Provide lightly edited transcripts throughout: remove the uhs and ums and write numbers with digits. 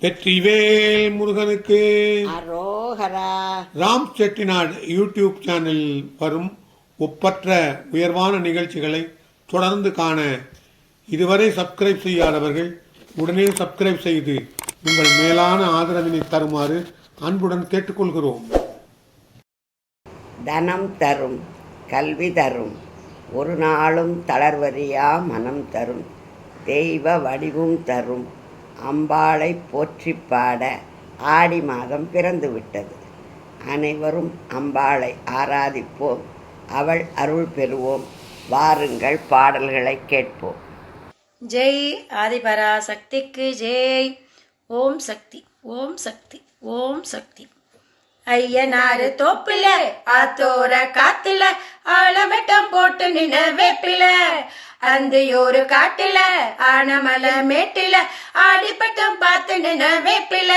வெற்றிவேல் முருகனுக்கு அரோகரா. ராம் செட்டிநாடு யூடியூப் சேனலில் வரும் ஒப்பற்ற உயர்வான நிகழ்ச்சிகளை தொடர்ந்து காண இதுவரை சப்ஸ்கிரைப் செய்யாதவர்கள் உடனே சப்ஸ்கிரைப் செய்து உங்கள் மேலான ஆதரவினை தருமாறு அன்புடன் கேட்டுக்கொள்கிறோம். தனம் தரும், கல்வி தரும், ஒரு நாளும் தளர்வறியா மனம் தரும், தெய்வ வடிவும் தரும், அம்பாளை போற்றி பாட ஆடி மாதம் பிறந்து விட்டது. அனைவரும் அம்பாளை ஆராதிப்போம், அவள் அருள் பெறுவோம். வாருங்கள், பாடல்களை கேட்போம். ஜெய் ஆதிபராசக்திக்கு ஜெய். ஓம் சக்தி, ஓம் சக்தி, ஓம் சக்தி. ஐயனாரு தோப்புல ஆத்தோர காத்துல ஆலமட்டம் போட்டு நின்ன வேப்பில, அந்தியோரு காட்டுல ஆனமலை மேட்டில ஆடிப்பட்டம் பார்த்து நின்ன வேப்பில,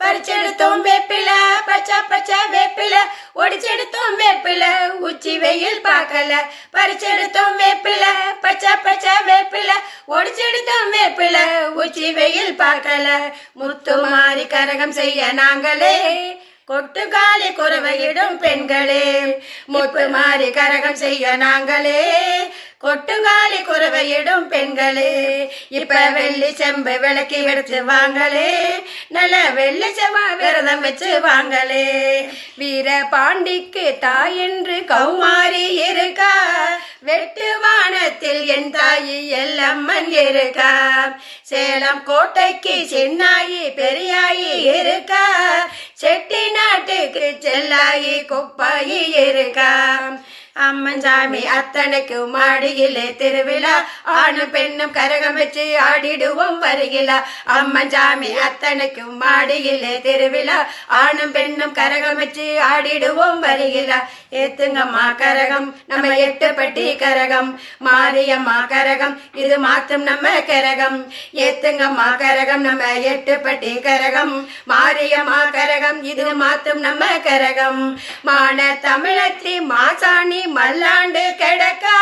பறிச்செடுத்தோம் வேப்பில பச்சை பச்சை வேப்பில, ஒடிச்செடுத்தோம் வேப்பில உச்சி வெயில் பார்க்கல, பறிச்செடுத்தோம் வேப்பில பச்சை பச்சை வேப்பில, ஒடிச்செடுத்தோம் வேப்பில உச்சி வெயில் பார்க்கல. முத்து மாறி கரகம் செய்ய நாங்களே கொட்டு காலி குறவையிடும் பெண்களே, முத்து மாறி கரகம் செய்ய நாங்களே கொட்டுங்காலி குறவையிடும் பெண்களே. இப்ப வெள்ளி செம்பு விளக்கி எடுத்து வாங்களே, நல்ல வெள்ளி செவ்வா விரதம் வச்சு வாங்களே. வீர பாண்டிக்கு தாய் என்று கௌமாரி இருக்கா, வெட்டு வானத்தில் என் தாயி எல்லம்மன் இருக்கா, சேலம் கோட்டைக்கு சின்னாயி பெரியாயி இருக்கா, செட்டி நாட்டுக்கு செல்லாயி குப்பாயி இருக்கா. அம்மன் சாமி அத்தனைக்கு மாடியிலே திருவிழா, ஆணும் பெண்ணும் கரகம் வச்சு ஆடிடுவோம் வருகிலா. அம்மன் சாமி அத்தனைக்கு மாடியிலே திருவிழா, ஆணும் பெண்ணும் கரகம் வச்சு ஆடிடுவோம் வருகிலா. ஏத்துங்கம்மா கரகம் நம்ம 8 பட்டி கரகம், மாரியம்மா கரகம் இது மாத்தும் நம்ம கரகம். ஏத்துங்கம்மா கரகம் நம்ம 8 பட்டி கரகம், மாரியம்மா கரகம் இது மாத்தும் நம்ம கரகம். மான தமிழத்தி மாசாணி மல்லாண்டு கிடக்கா,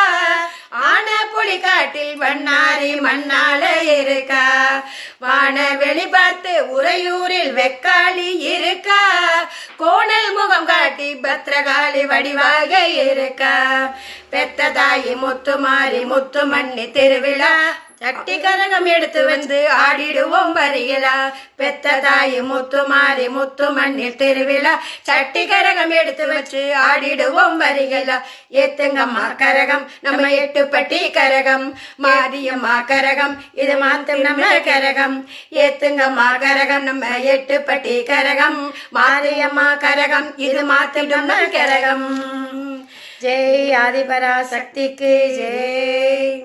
ஆன புலி காட்டில் வண்ணாரி மண்ணால இருக்கா, வான வெளி பார்த்து உறையூரில் வெக்காளி இருக்கா, கோணல் முகம் காட்டி பத்ரகாளி வடிவாக இருக்கா. பெத்த தாயி முத்து மாறி முத்து மண்ணி திருவிழா, சட்டி கரகம் எடுத்து வந்து ஆடிடுவோம் வருகிலா. பெத்த தாயி முத்து மாறி முத்து மண்ணில் திருவிழா, சட்டி கரகம் எடுத்து வச்சு ஆடிடுவோம் வருகிலா. ஏத்துங்கம்மா கரகம் நம்ம 8 பட்டி கரகம், மாரியம்மா கரகம் இது மாத்தும் நம்ம கரகம். ஏத்துங்கம்மா கரகம் நம்ம 8 பட்டி கரகம், மாரியம்மா கரகம் இது மாத்தும் நம்ம கரகம். ஜெய் ஆதிபராசக்திக்கு ஜெய்.